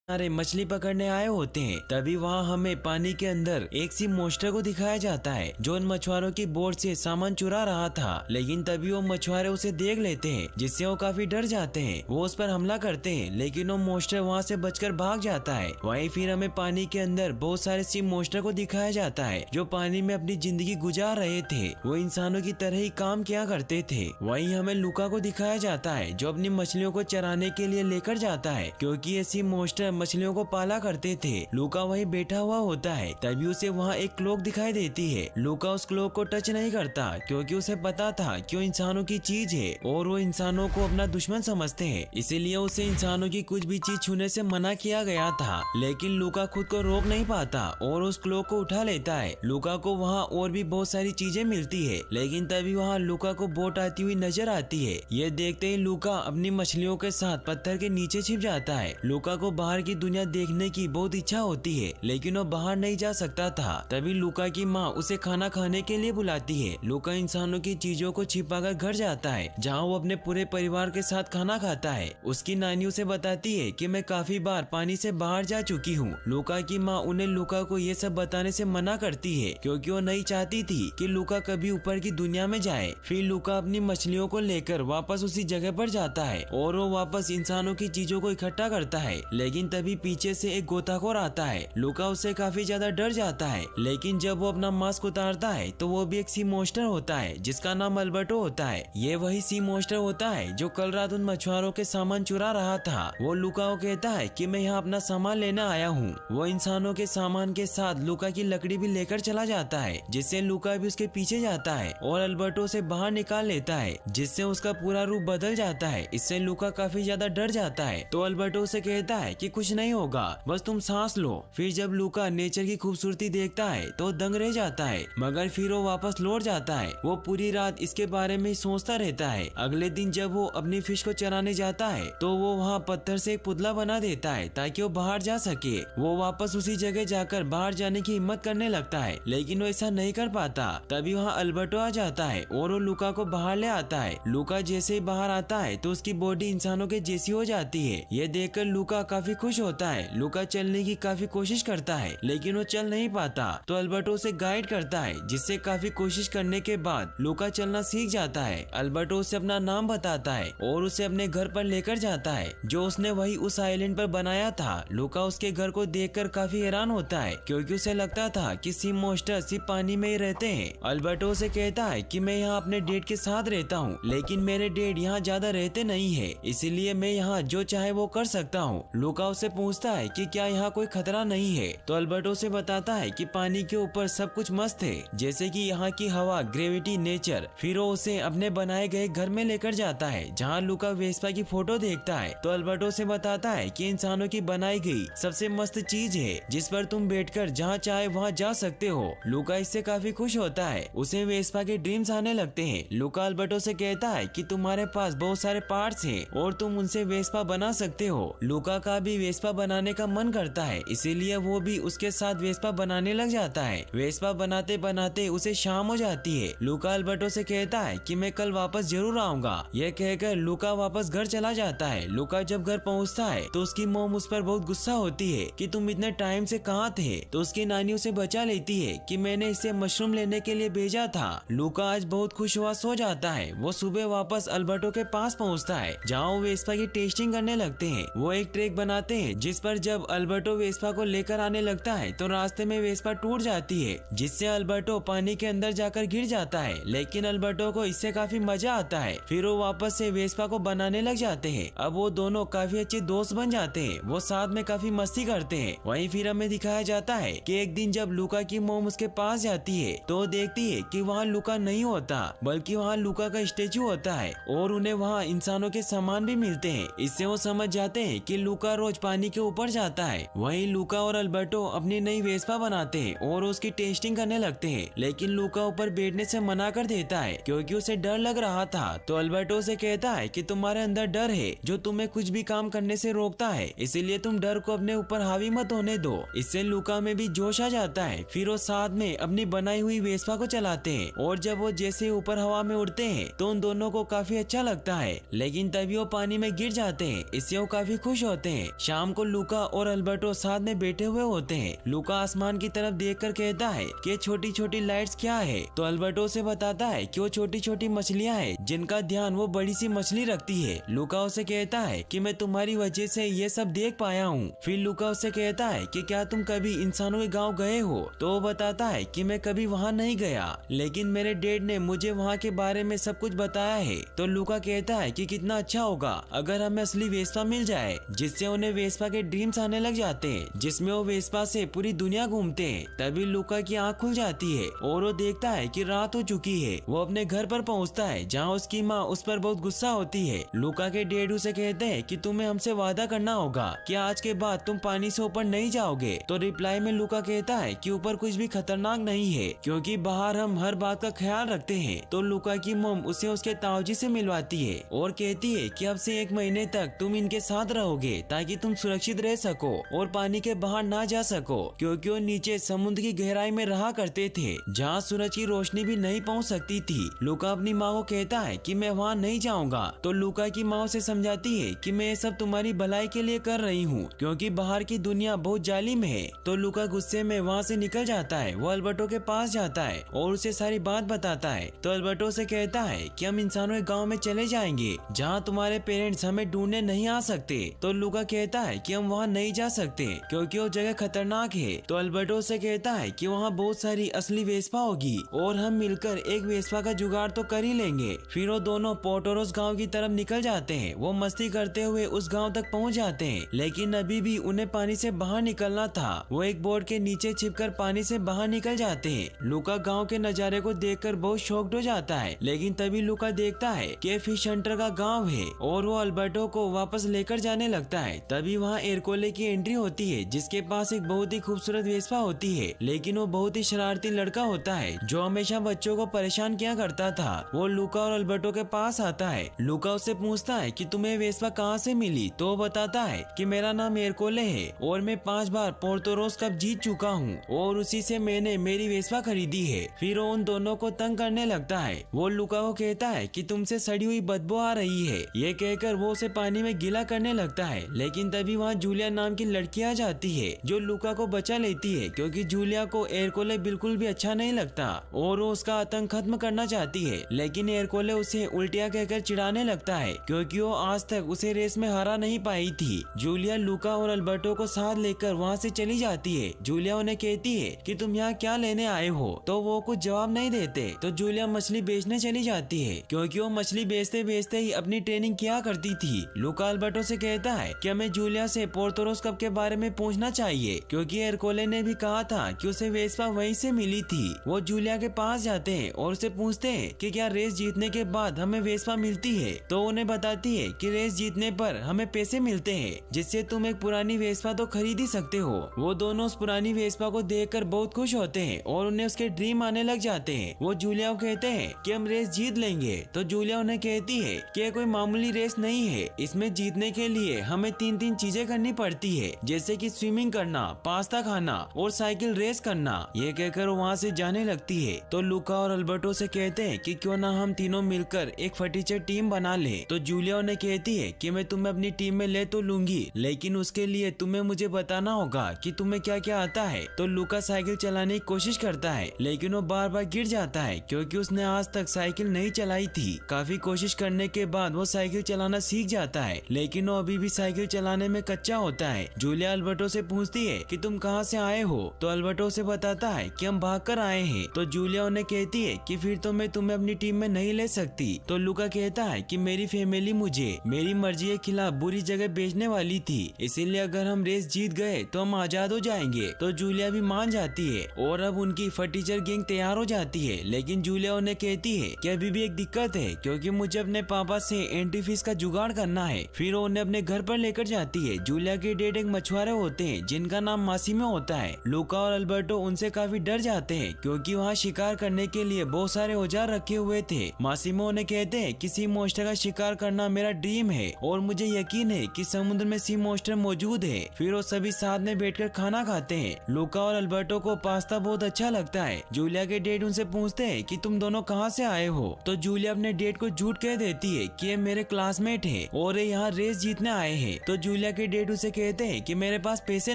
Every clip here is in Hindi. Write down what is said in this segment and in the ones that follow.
अरे मछली पकड़ने आए होते हैं। तभी वहाँ हमें पानी के अंदर एक सी मॉन्स्टर को दिखाया जाता है जो उन मछुआरों की बोट से सामान चुरा रहा था। लेकिन तभी वो मछुआरे उसे देख लेते हैं जिससे वो काफी डर जाते हैं। वो उस पर हमला करते हैं लेकिन वो मॉन्स्टर वहाँ से बचकर भाग जाता है। वहीं फिर हमें पानी के अंदर बहुत सारे सी मॉन्स्टर को दिखाया जाता है जो पानी में अपनी जिंदगी गुजार रहे थे। वो इंसानों की तरह ही काम किया करते थे। वहीं हमें लूका को दिखाया जाता है जो अपनी मछलियों को चराने के लिए लेकर जाता है क्योंकि ऐसी मॉन्स्टर मछलियों को पाला करते थे। लूका वहीं बैठा हुआ होता है। तभी उसे वहाँ एक क्लॉक दिखाई देती है। लूका उस क्लॉक को टच नहीं करता क्योंकि उसे पता था कि वो इंसानों की चीज है और वो इंसानों को अपना दुश्मन समझते हैं, इसीलिए उसे इंसानों की कुछ भी चीज छूने से मना किया गया था। लेकिन लूका खुद को रोक नहीं पाता और उस क्लॉक को उठा लेता है। लूका को वहाँ और भी बहुत सारी चीजें मिलती है लेकिन तभी वहाँ लूका को बोट आती हुई नजर आती है। ये देखते ही लूका अपनी मछलियों के साथ पत्थर के नीचे छिप जाता है। लूका को बाहर की दुनिया देखने की बहुत इच्छा होती है लेकिन वो बाहर नहीं जा सकता था। तभी लूका की माँ उसे खाना खाने के लिए बुलाती है। लूका इंसानों की चीजों को छिपाकर घर जाता है जहाँ वो अपने पूरे परिवार के साथ खाना खाता है। उसकी नानी उसे बताती है कि मैं काफी बार पानी से बाहर जा चुकी हूँ। लूका की माँ उन्हें लूका को ये सब बताने से मना करती है क्योंकि वो नहीं चाहती थी कि लूका कभी ऊपर की दुनिया में जाए। फिर लूका अपनी मछलियों को लेकर वापस उसी जगह पर जाता है और वो वापस इंसानों की चीजों को इकट्ठा करता है। लेकिन तभी पीछे से एक गोताखोर आता है। लूका उससे काफी ज्यादा डर जाता है लेकिन जब वो अपना मास्क उतारता है तो वो भी एक सी मॉन्स्टर होता है जिसका नाम अल्बर्टो होता है। ये वही सी मॉन्स्टर होता है जो कल रात उन मछुआरों के सामान चुरा रहा था। वो लूका को कहता है कि मैं यहाँ अपना सामान लेने आया हूँ। वो इंसानों के सामान के साथ लूका की लकड़ी भी लेकर चला जाता है जिससे लूका भी उसके पीछे जाता है और अल्बर्टो से बाहर निकाल लेता है जिससे उसका पूरा रूप बदल जाता है। इससे लूका काफी ज्यादा डर जाता है तो अल्बर्टो उसे कहता है कि कुछ नहीं होगा, बस तुम सांस लो। फिर जब लूका नेचर की खूबसूरती देखता है तो दंग रह जाता है मगर फिर वो वापस लौट जाता है। वो पूरी रात इसके बारे में सोचता रहता है। अगले दिन जब वो अपनी फिश को चराने जाता है तो वो वहाँ पत्थर से एक पुतला बना देता है ताकि वो बाहर जा सके। वो वापस उसी जगह जाकर बाहर जाने की हिम्मत करने लगता है लेकिन वो ऐसा नहीं कर पाता। तभी वहाँ अल्बर्टो आ जाता है और वो लूका को बाहर ले आता है। लूका जैसे ही बाहर आता है तो उसकी बॉडी इंसानों के जैसी हो जाती है। ये देखकर लूका काफी खुश होता है। लूका चलने की काफी कोशिश करता है लेकिन वो चल नहीं पाता तो अल्बर्टो उसे गाइड करता है जिससे काफी कोशिश करने के बाद लूका चलना सीख जाता है। अल्बर्टो उसे अपना नाम बताता है और उसे अपने घर पर लेकर जाता है जो उसने वही उस आइलैंड पर बनाया था। लूका उसके घर को देखकर काफी हैरान होता है क्योंकि उसे लगता था कि सी मॉन्स्टर सिर्फ पानी में ही रहते हैं। अल्बर्टो उसे कहता है कि मैं यहाँ अपने डेड के साथ रहता हूँ लेकिन मेरे डेड यहाँ ज्यादा रहते नहीं है, इसीलिए मैं यहाँ जो चाहे वो कर सकता हूँ। लूका उससे पूछता है कि क्या यहाँ कोई खतरा नहीं है तो अल्बर्टो से बताता है कि पानी के ऊपर सब कुछ मस्त है जैसे कि यहाँ की हवा, ग्रेविटी, नेचर। फिर वो उसे अपने बनाए गए घर में लेकर जाता है जहाँ लूका वेस्पा की फोटो देखता है तो अल्बर्टो से बताता है कि इंसानों की बनाई गई सबसे मस्त चीज है जिस पर तुम बैठकर जहाँ चाहे वहाँ जा सकते हो। लूका इससे काफी खुश होता है। उसे वेस्पा के ड्रीम्स आने लगते हैं। लूका अल्बर्टो से कहता है कि तुम्हारे पास बहुत सारे पार्ट्स हैं और तुम उनसे वेस्पा बना सकते हो। लूका का भी वेस्पा बनाने का मन करता है इसीलिए वो भी उसके साथ वेस्पा बनाने लग जाता है। वेस्पा बनाते बनाते उसे शाम हो जाती है। लूका अल्बर्टो से कहता है कि मैं कल वापस जरूर आऊंगा। यह कहकर लूका वापस घर चला जाता है। लूका जब घर पहुंचता है तो उसकी मॉम उस पर बहुत गुस्सा होती है कि तुम इतने टाइम से कहाँ थे तो उसकी नानी उसे बचा लेती है कि मैंने इसे मशरूम लेने के लिए भेजा था। लूका आज बहुत खुश हुआ सो जाता है। वो सुबह वापस अल्बर्टो के पास पहुँचता है जहाँ वो वेस्पा की टेस्टिंग करने लगते हैं। वो एक ट्रैक बनाते हैं जिस पर जब अल्बर्टो वेस्पा को लेकर आने लगता है तो रास्ते में वेस्पा टूट जाती है जिससे अल्बर्टो पानी के अंदर जाकर गिर जाता है लेकिन अल्बर्टो को इससे काफी मजा आता है। फिर वो वापस से वेस्पा को बनाने लग जाते हैं। अब वो दोनों काफी अच्छे दोस्त बन जाते हैं। वो साथ में काफी मस्ती करते हैं। वहीं फिर हमें दिखाया जाता है कि एक दिन जब लूका की मोम उसके पास जाती है तो देखती है कि वहाँ लूका नहीं होता बल्कि वहाँ लूका का स्टेचू होता है और उन्हें वहाँ इंसानों के सामान भी मिलते हैं। इससे वो समझ जाते हैं कि लूका रोज पानी के ऊपर जाता है। वहीं लूका और अल्बर्टो अपनी नई वेस्पा बनाते हैं और उसकी टेस्टिंग करने लगते हैं लेकिन लूका ऊपर बैठने से मना कर देता है क्योंकि उसे डर लग रहा था। तो अल्बर्टो से कहता है कि तुम्हारे अंदर डर है जो तुम्हें कुछ भी काम करने से रोकता है, इसीलिए तुम डर को अपने ऊपर हावी मत होने दो। इससे लूका में भी जोश आ जाता है। फिर वो साथ में अपनी बनाई हुई वेस्पा को चलाते हैं और जब वो जैसे ऊपर हवा में उड़ते हैं तो उन दोनों को काफी अच्छा लगता है लेकिन तभी वो पानी में गिर जाते हैं। इससे वो काफी खुश होते हैं। शाम को लूका और अल्बर्टो साथ में बैठे हुए होते हैं। लूका आसमान की तरफ देखकर कहता है कि छोटी छोटी लाइट्स क्या है, तो अल्बर्टो से बताता है कि वो छोटी छोटी मछलियाँ हैं जिनका ध्यान वो बड़ी सी मछली रखती है। लूका उसे कहता है कि मैं तुम्हारी वजह से ये सब देख पाया हूँ। फिर लूका उसे कहता है कि क्या तुम कभी इंसानों के गाँव गए हो, तो वो बताता है कि मैं कभी वहाँ नहीं गया, लेकिन मेरे डैड ने मुझे वहाँ के बारे में सब कुछ बताया है। तो लूका कहता है कि कितना अच्छा होगा अगर हमें असली वेस्पा मिल जाए, जिससे उन्हें वेस्पा के ड्रीम्स आने लग जाते हैं, जिसमें वो वेस्पा से पूरी दुनिया घूमते हैं। तभी लूका की आँख खुल जाती है और वो देखता है कि रात हो चुकी है। वो अपने घर पर पहुँचता है जहाँ उसकी माँ उस पर बहुत गुस्सा होती है। लूका के डैड उसे कहते हैं कि तुम्हें हमसे वादा करना होगा कि आज के बाद तुम पानी से ऊपर नहीं जाओगे। तो रिप्लाई में लूका कहता है कि ऊपर कुछ भी खतरनाक नहीं है, क्योंकि बाहर हम हर बात का ख्याल रखते हैं। तो लूका की मॉम उसे उसके ताऊजी से मिलवाती है और कहती है कि अब से 1 महीने तक तुम इनके साथ रहोगे ताकि तुम सुरक्षित रह सको और पानी के बाहर ना जा सको, क्योंकि वो नीचे समुद्र की गहराई में रहा करते थे जहाँ सूरज की रोशनी भी नहीं पहुँच सकती थी। लूका अपनी माँ को कहता है कि मैं वहाँ नहीं जाऊँगा। तो लूका की माँ उसे समझाती है कि मैं ये सब तुम्हारी भलाई के लिए कर रही हूँ, क्योंकि बाहर की दुनिया बहुत जालिम है। तो लूका गुस्से में वहाँ से निकल जाता है। वो अल्बर्टो के पास जाता है और उसे सारी बात बताता है। तो अल्बर्टो से कहता है कि हम इंसानों के गांव में चले जाएंगे जहाँ तुम्हारे पेरेंट्स हमें ढूंढने नहीं आ सकते। तो लूका कहता है कि हम वहाँ नहीं जा सकते क्योंकि वो जगह खतरनाक है। तो अल्बर्टो से कहता है कि वहाँ बहुत सारी असली वेस्पा होगी और हम मिलकर एक वेस्पा का जुगाड़ तो कर ही लेंगे। फिर वो दोनों पोर्टोरोस गाँव की तरफ निकल जाते हैं। वो मस्ती करते हुए उस गाँव तक पहुँच जाते हैं, लेकिन अभी भी उन्हें पानी से बाहर निकलना था। वो एक बोर्ड के नीचे छिपकर पानी से बाहर निकल जाते हैं। लूका गांव के नजारे को देखकर बहुत शॉक्ड हो जाता है, लेकिन तभी लूका देखता है कि फिश हंटर का गांव है और वो अल्बर्टो को वापस लेकर जाने लगता है। तभी वहाँ एरकोले की एंट्री होती है, जिसके पास एक बहुत ही खूबसूरत वेस्पा होती है, लेकिन वो बहुत ही शरारती लड़का होता है जो हमेशा बच्चों को परेशान किया करता था। वो लूका और अल्बर्टो के पास आता है। लूका उससे पूछता है कि तुम्हें वेस्पा कहाँ से मिली, तो वो बताता है कि मेरा नाम एरकोले है और मैं 5 बार पोर्टोरोस कप जीत चुका हूँ और उसी से मैंने मेरी वेस्पा खरीदी है। फिर वो उन दोनों को तंग करने लगता है। वो लूका को कहता है कि तुमसे सड़ी हुई बदबू आ रही है। ये कहकर वो उसे पानी में गीला करने लगता है, लेकिन तभी वहाँ जूलिया नाम की लड़की आ जाती है जो लूका को बचा लेती है, क्योंकि जूलिया को एरकोले बिल्कुल भी अच्छा नहीं लगता और वो उसका आतंक खत्म करना चाहती है। लेकिन एरकोले उसे उल्टिया कहकर चिढ़ाने लगता है, क्योंकि वो आज तक उसे रेस में हरा नहीं पाई थी। जूलिया लूका और अल्बर्टो को साथ लेकर वहाँ से चली जाती है। जूलिया उन्हें कहती है कि तुम यहाँ क्या लेने आए हो, तो वो कुछ जवाब नहीं देते। तो जूलिया मछली बेचने चली जाती है, क्योंकि वो मछली बेचते बेचते ही अपनी ट्रेनिंग किया करती थी। लूका अल्बर्टो से कहता है कि हमें जूलिया से पोर्टोरोस कप के बारे में पूछना चाहिए, क्योंकि एरकोले ने भी कहा था कि उसे वेस्पा वहीं से मिली थी। वो जूलिया के पास जाते हैं और उसे पूछते हैं कि क्या रेस जीतने के बाद हमें वेस्पा मिलती है। तो उन्हें बताती है कि रेस जीतने पर हमें पैसे मिलते हैं, जिससे तुम एक पुरानी वेस्पा तो खरीद ही सकते हो। वो दोनों उस पुरानी वेस्पा को देखकर बहुत खुश होते हैं और उन्हें उसके ड्रीम आने लग जाते हैं। वो जूलिया को कहते हैं कि हम रेस जीत लेंगे। तो जूलिया उन्हें कहती है कि ये कोई मामूली रेस नहीं है, इसमें जीतने के लिए हमें 3 चीजें करनी पड़ती है, जैसे कि स्विमिंग करना, पास्ता खाना और साइकिल रेस करना। ये कहकर वहाँ से जाने लगती है। तो लूका और अल्बर्टो से कहते हैं कि क्यों ना हम तीनों मिलकर एक फटीचर टीम बना ले। तो जूलिया उन्हें कहती है कि मैं तुम्हें अपनी टीम में ले तो लूंगी, लेकिन उसके लिए तुम्हें मुझे बताना होगा कि तुम्हें क्या क्या आता है। तो लूका साइकिल चलाने की कोशिश करता है, लेकिन वो बार बार गिर जाता है, क्योंकि उसने आज तक साइकिल नहीं चलाई थी। काफी कोशिश करने के बाद वो साइकिल चलाना सीख जाता है, लेकिन वो अभी भी साइकिल चलाने में कच्चा होता है। जूलिया अल्बर्टो से पूछती है कि तुम कहाँ से आए हो। तो अल्बर्टो से बताता है कि हम भागकर आए हैं। तो जूलिया उन्हें कहती है कि फिर तो मैं तुम्हें अपनी टीम में नहीं ले सकती। तो लूका कहता है कि मेरी फैमिली मुझे मेरी मर्जी के खिलाफ बुरी जगह बेचने वाली थी, इसीलिए अगर हम रेस जीत गए तो हम आजाद हो जाएंगे। तो जूलिया भी मान जाती है और अब उनकी फटीचर गैंग तैयार हो जाती है, लेकिन जूलिया उन्हें कहती है कि अभी भी एक दिक्कत है, क्योंकि मुझे अपने पापा से एंटी फिश का जुगाड़ करना है। फिर वो उन्हें अपने घर पर लेकर जाती है। जूलिया के डैड एक मछुआरे होते हैं जिनका नाम मासिमो होता है। लूका और अल्बर्टो उनसे काफी डर जाते हैं, क्योंकि वहाँ शिकार करने के लिए बहुत सारे औजार रखे हुए थे। मासिमो उन्हें कहते हैं कि सी मॉन्स्टर का शिकार करना मेरा ड्रीम है और मुझे यकीन है कि समुद्र में सी मॉन्स्टर मौजूद है। फिर वो सभी साथ में बैठकर खाना खाते हैं। लूका और अल्बर्टो को पास्ता बहुत अच्छा लगता है। जूलिया के डैड उनसे पूछते हैं कि तुम दोनों कहाँ से आए हो। तो जूलिया अपने डैड को झूठ कह देती है कि ये मेरे क्लासमेट है और ये यहाँ रेस जीतने आए हैं। तो जूलिया जूलिया के डेड उसे कहते हैं कि मेरे पास पैसे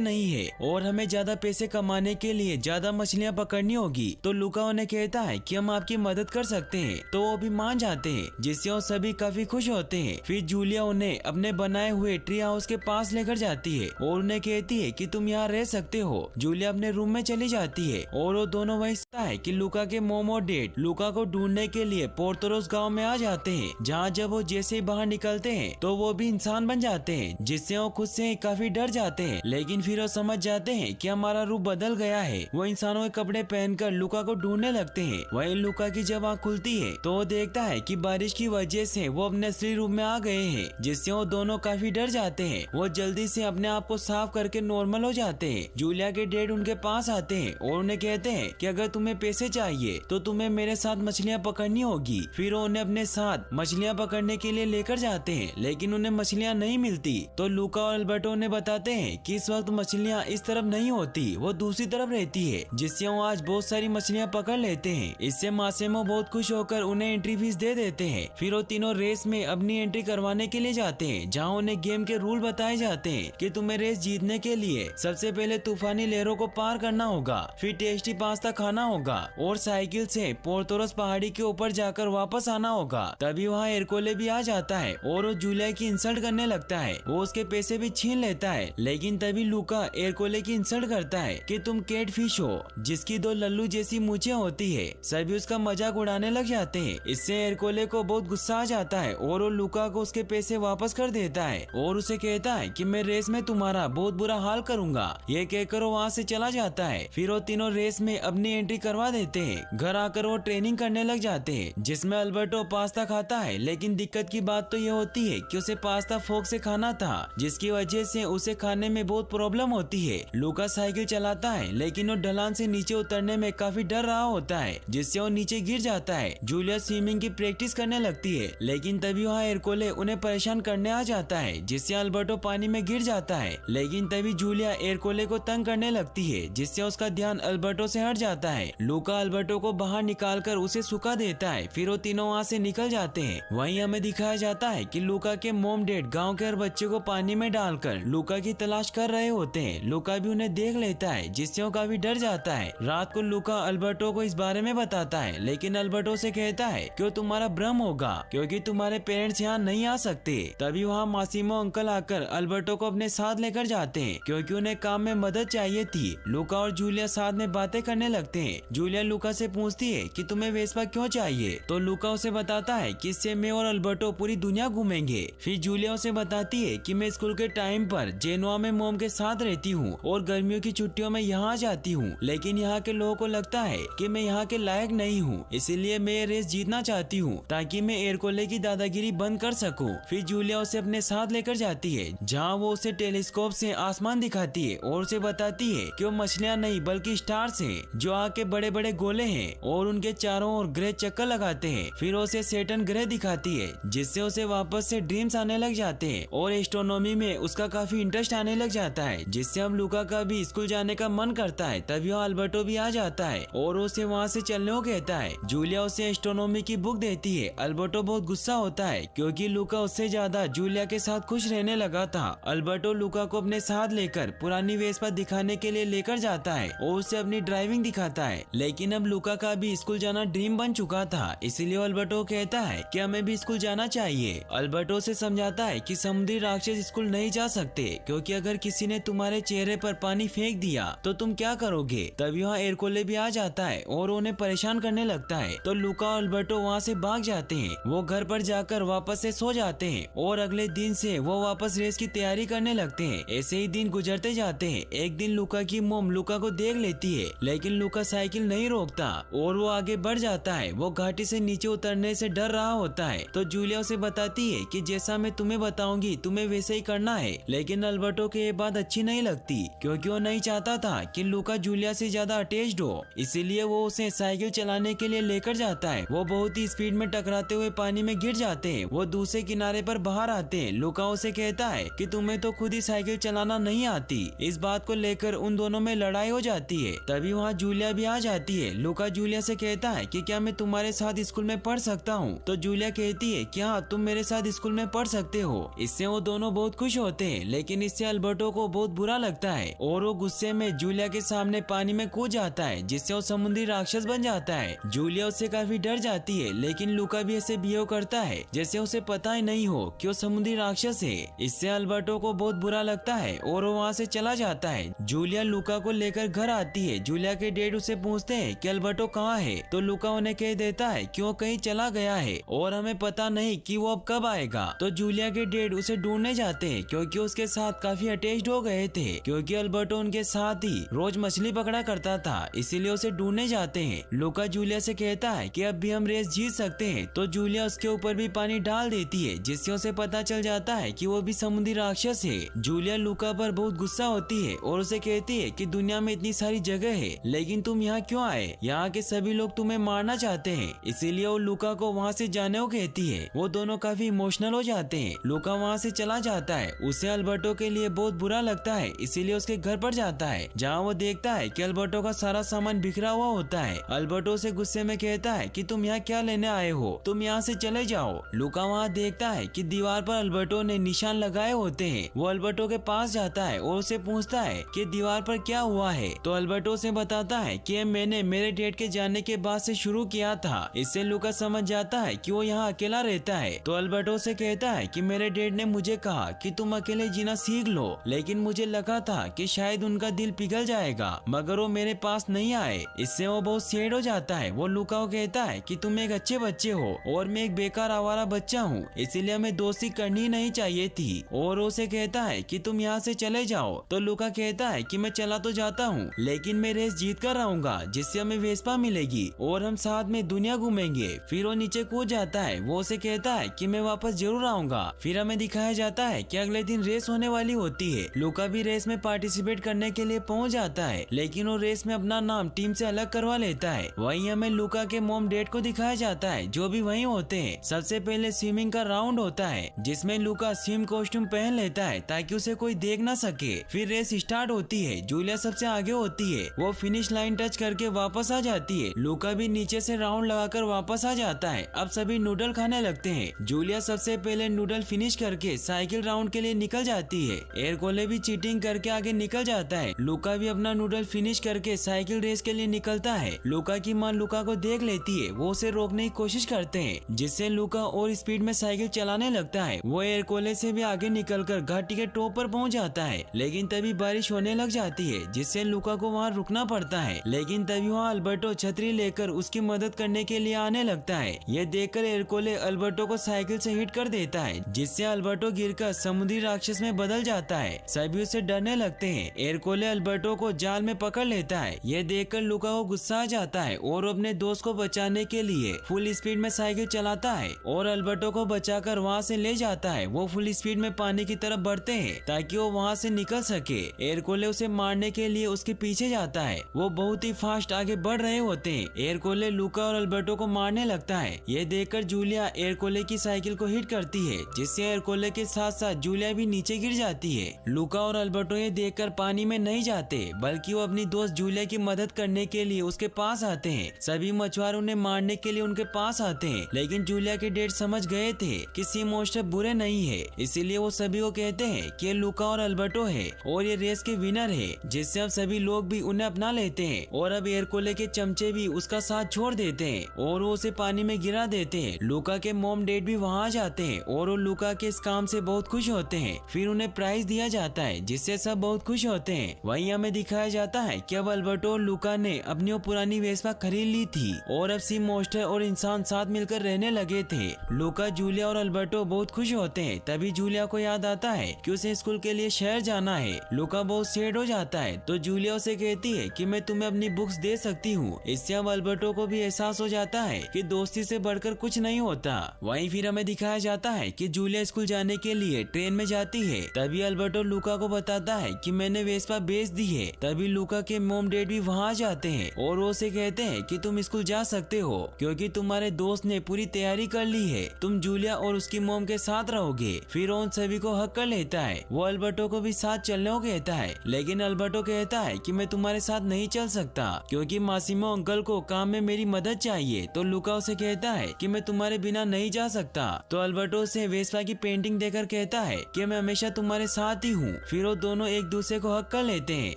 नहीं है और हमें ज्यादा पैसे कमाने के लिए ज्यादा मछलियाँ पकड़नी होगी। तो लूका उन्हें कहता है कि हम आपकी मदद कर सकते हैं। तो वो भी मान जाते हैं, जिससे वो सभी काफी खुश होते हैं। फिर जूलिया उन्हें अपने बनाए हुए ट्री हाउस के पास लेकर जाती है और उन्हें कहती है कि तुम यहाँ रह सकते हो। जूलिया अपने रूम में चली जाती है और वो दोनों वही है कि लूका के मोम और डैड लूका को ढूंढने के लिए पोर्टोरोस गांव में आ जाते हैं, जहाँ जब वो जैसे ही बाहर निकलते हैं तो वो भी इंसान बन जाते हैं, जिससे वो खुद से काफी डर जाते हैं। लेकिन फिर वो समझ जाते हैं कि हमारा रूप बदल गया है। वो इंसानों के कपड़े पहनकर लूका को ढूंढने लगते हैं। वहीं लूका की जब आँख खुलती है तो वो देखता है कि बारिश की वजह से वो अपने असली रूप में आ गए हैं, जिससे वो दोनों काफी डर जाते हैं। वो जल्दी से अपने आप को साफ करके नॉर्मल हो जाते हैं। जूलिया के डैड उनके पास आते हैं और उन्हें कहते हैं कि अगर तुम्हें पैसे चाहिए तो तुम्हें मेरे साथ मछलियाँ पकड़नी होगी। फिर वो उन्हें अपने साथ मछलियाँ पकड़ने के लिए लेकर जाते हैं, लेकिन उन्हें मछलियाँ नहीं मिलती। तो लूका और अल्बर्टो उन्हें बताते हैं कि इस वक्त मछलियाँ इस तरफ नहीं होती, वो दूसरी तरफ रहती है, जिससे वो आज बहुत सारी मछलियाँ पकड़ लेते हैं। इससे मासेमो बहुत खुश होकर उन्हें एंट्री फीस दे देते हैं। फिर वो तीनों रेस में अपनी एंट्री करवाने के लिए जाते हैं, जहाँ उन्हें गेम के रूल बताए जाते हैं कि तुम्हें रेस जीतने के लिए सबसे पहले तूफानी लहरों को पार करना होगा, फिर टेस्टी पास्ता खाना होगा और साइकिल से पोर्टोरोस पहाड़ी के ऊपर जाकर वापस आना होगा। तभी वहाँ एरकोले भी आ जाता है और वो जूलिया की इंसल्ट करने लगता है। वो उसके पैसे भी छीन लेता है, लेकिन तभी लूका एरकोले की इंसल्ट करता है कि तुम कैट फिश हो जिसकी दो लल्लू जैसी मूछें होती है। सभी उसका मजाक उड़ाने लग जाते हैं। इससे एरकोले को बहुत गुस्सा आ जाता है और वो लूका को उसके पैसे वापस कर देता है और उसे कहता है कि मैं रेस में तुम्हारा बहुत बुरा हाल करूंगा। ये कहकर वो वहाँ से चला जाता है। फिर वो तीनों रेस में अपनी एंट्री करवा देते हैं। घर आकर वो ट्रेनिंग करने लग जाते हैं, जिसमें अल्बर्टो पास्ता खाता है, लेकिन दिक्कत की बात तो ये होती है कि उसे पास्ता फोक से खाना था, जिसकी वजह से उसे खाने में बहुत प्रॉब्लम होती है। लूका साइकिल चलाता है, लेकिन वो ढलान से नीचे उतरने में काफी डर रहा होता है, जिससे वो नीचे गिर जाता है। जूलिया स्विमिंग की प्रैक्टिस करने लगती है, लेकिन तभी वहाँ एरकोले उन्हें परेशान करने आ जाता है, जिससे अल्बर्टो पानी में गिर जाता है। लेकिन तभी जूलिया एरकोले को तंग करने लगती है, जिससे उसका ध्यान अल्बर्टो से हट जाता है। लूका अल्बर्टो को बाहर निकालकर उसे सुखा देता है। फिर वो तीनों वहाँ से निकल जाते हैं। वहीं हमें दिखाया जाता है कि लूका के मॉम डैड गांव के हर बच्चे को पानी में डालकर लूका की तलाश कर रहे होते हैं। लूका भी उन्हें देख लेता है, जिससे वो काफी डर जाता है। रात को लूका अल्बर्टो को इस बारे में बताता है, लेकिन अल्बर्टो से कहता है कि वो तुम्हारा भ्रम होगा क्योंकि तुम्हारे पेरेंट्स यहाँ नहीं आ सकते। तभी वहाँ मासिमो अंकल आकर अल्बर्टो को अपने साथ लेकर जाते हैं, क्योंकि उन्हें काम में मदद चाहिए थी। लूका और जूलिया साथ में बातें करने लगते हैं। जूलिया लूका से पूछती है कि तुम्हें वेस्पा क्यों चाहिए, तो लूका उसे बताता है कि इससे मैं और अल्बर्टो पूरी दुनिया घूमेंगे। फिर जूलिया उसे बताती है कि मैं स्कूल के टाइम पर जेनोआ में मॉम के साथ रहती हूँ और गर्मियों की छुट्टियों में यहाँ जाती हूँ, लेकिन यहाँ के लोगों को लगता है कि मैं यहाँ के लायक नहीं हूँ, इसलिए मैं ये रेस जीतना चाहती हूँ ताकि मैं एरकोले की दादागिरी बंद कर सकूँ। फिर जूलिया उसे अपने साथ लेकर जाती है, जहाँ वो उसे टेलीस्कोप से आसमान दिखाती है और उसे बताती है कि वो मछलियाँ नहीं बल्कि स्टार्स हैं, जो आके बड़े बड़े गोले हैं और उनके चारों ओर ग्रह चक्कर लगाते हैं। फिर उसे सैटर्न ग्रह दिखाती है, जिससे उसे वापस से ड्रीम्स आने लग जाते हैं और एस्ट्रोनॉमी में उसका काफी इंटरेस्ट आने लग जाता है, जिससे हम लूका का भी स्कूल जाने का मन करता है। तभी वहाँ अल्बर्टो भी आ जाता है और उसे वहाँ से चलने को कहता है। जूलिया उसे एस्ट्रोनॉमी की बुक देती है। अल्बर्टो बहुत गुस्सा होता है क्योंकि लूका उससे ज्यादा जूलिया के साथ खुश रहने लगा था। अल्बर्टो लूका को अपने साथ लेकर पुरानी वेस्पा दिखाने के लिए लेकर जाता है और उसे अपनी ड्राइविंग दिखाता है, लेकिन अब लूका का भी स्कूल जाना ड्रीम बन चुका था, इसलिए अल्बर्टो कहता है कि हमें भी स्कूल जाना चाहिए। अल्बर्टो से समझाता है कि समुद्री राक्षस स्कूल नहीं जा सकते क्योंकि अगर किसी ने तुम्हारे चेहरे पर पानी फेंक दिया तो तुम क्या करोगे। तभी वहाँ एरकोले भी आ जाता है और उन्हें परेशान करने लगता है। तो लूका और अल्बर्टो वहाँ से भाग जाते हैं। वो घर पर जाकर वापस से सो जाते हैं और अगले दिन से वो वापस रेस की तैयारी करने लगते हैं। ऐसे ही दिन गुजरते जाते हैं। एक दिन लूका की मोम लूका को देख लेती है, लेकिन लूका साइकिल नहीं रोकता और वो आगे बढ़ जाता है। वो घाटी से नीचे उतरने से डर रहा होता है। तो जूलिया उसे बताती है कि जैसा मैं तुम्हें बताऊंगी तुम्हें वैसे ही करना है, लेकिन अल्बर्टो को ये बात अच्छी नहीं लगती क्योंकि वो नहीं चाहता था कि लूका जूलिया से ज्यादा अटैच्ड हो, इसीलिए वो उसे साइकिल चलाने के लिए लेकर जाता है। वो बहुत ही स्पीड में टकराते हुए पानी में गिर जाते हैं। वो दूसरे किनारे पर बाहर आते हैं। लूका उसे कहता है कि तुम्हें तो खुद ही साइकिल चलाना नहीं आती। इस बात को लेकर उन दोनों में लड़ाई हो जाती है। तभी वहाँ जूलिया भी आ जाती है। लूका जूलिया से कहता है कि क्या मैं तुम्हारे साथ स्कूल में पढ़ सकता हूँ, तो जूलिया कहती है कि हाँ तुम मेरे साथ स्कूल में पढ़ सकते हो। इससे वो दोनों बहुत खुश होते हैं, लेकिन इससे अल्बर्टो को बहुत बुरा लगता है और वो गुस्से में जूलिया के सामने पानी में कूद जाता है, जिससे वो समुद्री राक्षस बन जाता है। जूलिया उससे काफी डर जाती है, लेकिन लूका भी ऐसे बिहेव करता है जैसे उसे पता ही नहीं हो कि वो समुद्री राक्षस है। इससे अल्बर्टो को बहुत बुरा लगता है और वो वहाँ से चला जाता है। जूलिया लूका को लेकर घर आती है। जूलिया के डैड उसे पूछते हैं कि अल्बर्टो कहाँ है, तो लूका उन्हें कह देता है कि वो कहीं चला गया है और हमें पता नहीं कि वो अब कब आएगा। तो जूलिया के डैड उसे ढूंढने जाते हैं, क्योंकि उसके साथ काफी अटैच्ड हो गए थे, क्योंकि अल्बर्टो उनके साथ ही रोज मछली पकड़ा करता था, इसीलिए उसे ढूंढने जाते हैं। लूका जूलिया से कहता है कि अब भी हम रेस जीत सकते हैं, तो जूलिया उसके ऊपर भी पानी डाल देती है, जिससे उसे पता चल जाता है कि वो भी समुद्री राक्षस है। जूलिया लूका पर बहुत गुस्सा होती है और उसे कहती है कि दुनिया में इतनी सारी जगह है, लेकिन तुम यहाँ क्यों आए? यहाँ के सभी लोग तुम्हें मारना चाहते हैं। इसीलिए वो लूका को वहाँ से जाने को कहती है। वो दोनों काफी इमोशनल हो जाते हैं। लूका वहाँ से चला जाता है। उसे अल्बर्टो के लिए बहुत बुरा लगता है, इसीलिए उसके घर पर जाता है, जहाँ वो देखता है कि अल्बर्टो का सारा सामान बिखरा हुआ होता है। अल्बर्टो से गुस्से में कहता है कि तुम यहाँ क्या लेने आए हो, तुम यहाँ से चले जाओ। लूका वहाँ देखता है कि दीवार पर अल्बर्टो ने निशान लगाए होते हैं। वो अल्बर्टो के पास जाता है और उसे पूछता है कि दीवार पर क्या हुआ है, तो अल्बर्टो से बताता है कि मैंने मेरे डैड के जाने के बाद से शुरू किया था। इससे लूका समझ जाता है कि वो यहाँ अकेला रहता है। तो अल्बर्टो से कहता है कि मेरे डैड ने मुझे कहा कि तुम अकेले जीना सीख लो, लेकिन मुझे लगा था कि शायद उनका दिल पिघल जाएगा, मगर वो मेरे पास नहीं आए। इससे वो बहुत सैड हो जाता है। वो लूका को कहता है कि तुम एक अच्छे बच्चे हो और मैं एक बेकार आवारा बच्चा हूँ, इसीलिए हमें दोस्ती करनी नहीं चाहिए थी। और उसे कहता है कि तुम यहाँ से चले जाओ। तो लूका कहता है कि मैं चला तो जाता हूँ, लेकिन मैं रेस जीत कर आऊंगा, जिससे हमें वेस्पा मिलेगी और हम साथ में दुनिया घूमेंगे। फिर वो नीचे कूद जाता है। वो उसे कहता है कि मैं वापस जरूर आऊंगा। फिर हमें दिखाया जाता है कि अगले दिन रेस होने वाली होती है। लूका भी रेस में पार्टिसिपेट करने के लिए पहुंच जाता है, लेकिन वो रेस में अपना नाम टीम से अलग करवा लेता है। वहीं हमें लूका के मॉम डैड को दिखाया जाता है, जो भी वहीं होते हैं। सबसे पहले स्विमिंग का राउंड होता है, जिसमें लूका स्विम कॉस्ट्यूम पहन लेता है ताकि उसे कोई देख ना सके। फिर रेस स्टार्ट होती है। जूलिया सबसे आगे होती है। वो फिनिश लाइन टच करके वापस आ जाती है। लूका भी नीचे से राउंड लगाकर वापस आ जाता है। अब सभी नूडल खाने लगते हैं। जूलिया सबसे पहले नूडल फिनिश करके साइकिल राउंड के लिए निकल जाती है। एरकोले भी चीटिंग करके आगे निकल जाता है। लूका भी अपना नूडल फिनिश करके साइकिल रेस के लिए निकलता है। लूका की माँ लूका को देख लेती है। वो उसे रोकने की कोशिश करते हैं, जिससे लूका और स्पीड में साइकिल चलाने लगता है। वो एरकोले से भी आगे निकलकर घाटी के टॉप पर पहुंच जाता है, लेकिन तभी बारिश होने लग जाती है, जिससे लूका को वहाँ रुकना पड़ता है। लेकिन तभी वहाँ अल्बर्टो छतरी लेकर उसकी मदद करने के लिए आने लगता है। ये देखकर एरकोले अल्बर्टो को साइकिल से हिट कर देता है, जिससे अल्बर्टो गिरकर समुद्री राक्षस में बदल जाता है। सभी उसे डरने लगते हैं। एरकोले अल्बर्टो को जाल में पकड़ लेता है। ये देखकर लूका को गुस्सा आ जाता है और अपने दोस्त को बचाने के लिए फुल स्पीड में साइकिल चलाता है और अल्बर्टो को बचाकर वहाँ से ले जाता है। वो फुल स्पीड में पानी की तरफ बढ़ते हैं ताकि वो वहाँ से निकल सके। एरकोले उसे मारने के लिए उसके पीछे जाता है। वो बहुत ही फास्ट आगे बढ़ रहे होते हैं। एरकोले लूका और अल्बर्टो को मारने लगता है। ये देखकर जूलिया एरकोले की साइकिल को हिट करती है, जिससे एरकोले के साथ साथ जूलिया भी नीचे गिर जाती है। लूका और अल्बर्टो ये देखकर पानी में नहीं जाते, बल्कि वो अपनी दोस्त जूलिया की मदद करने के लिए उसके पास आते हैं। सभी मछुआरे उन्हें मारने के लिए उनके पास आते हैं, लेकिन जूलिया के डैड समझ गए थे कि सी मॉन्स्टर बुरे नहीं है, इसीलिए वो सभी को कहते हैं कि लूका और अल्बर्टो है और ये रेस के विनर है, जिससे अब सभी लोग भी उन्हें अपना लेते हैं। और अब एरकोले के चमचे भी उसका साथ छोड़ देते हैं और वो उसे पानी में गिरा देते हैं। लूका के मॉम डैड भी वहाँ जाते हैं और वो लूका के इस काम से बहुत खुश होते हैं। फिर उन्हें प्राइज दिया जाता है, जिससे सब बहुत खुश होते हैं। वहीं हमें दिखाया जाता है कि अब अल्बर्टो और लूका ने अपनी वो पुरानी वेस्पा खरीद ली थी और अब सी मॉन्स्टर और इंसान साथ मिलकर रहने लगे थे। लूका, जूलिया और अल्बर्टो बहुत खुश होते हैं। तभी जूलिया को याद आता है कि उसे स्कूल के लिए शहर जाना है। लूका बहुत सैड हो जाता है, तो जूलिया उसे कहती है कि मैं तुम्हें अपनी बुक्स दे सकती हूँ। इससे अब अल्बर्टो को भी एहसास हो जाता है कि दोस्ती से बढ़कर कुछ नहीं होता। वहीं फिर हमें दिखाया जाता है कि जूलिया स्कूल जाने के लिए ट्रेन में जाती है। तभी अल्बर्टो लूका को बताता है कि मैंने वेस्पा बेच दी है। तभी लूका के मॉम डैड भी वहाँ जाते हैं और वो उसे कहते हैं कि तुम स्कूल जा सकते हो, क्योंकि तुम्हारे दोस्त ने पूरी तैयारी कर ली है। तुम जूलिया और उसकी मॉम के साथ रहोगे। फिर उन सभी को हक कर लेता है। वो अल्बर्टो को भी साथ चलने को कहता है, लेकिन अल्बर्टो कहता है कि मैं तुम्हारे साथ नहीं चल सकता, क्योंकि मासिमो अंकल को काम में मेरी मदद चाहिए। तो लूका उसे कहता है कि मैं तुम्हारे बिना नहीं जा सकता। तो अल्बर्टो उसे वेस्पा की पेंटिंग देकर कहता है है कि मैं हमेशा तुम्हारे साथ ही हूँ। फिर वो दोनों एक दूसरे को हक कर लेते हैं।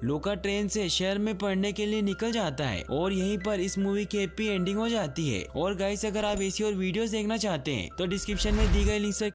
लूका ट्रेन से शहर में पढ़ने के लिए निकल जाता है और यहीं पर इस मूवी की हैप्पी एंडिंग हो जाती है। और गाइस, अगर आप ऐसी और वीडियोस देखना चाहते हैं तो डिस्क्रिप्शन में दी गई लिंक से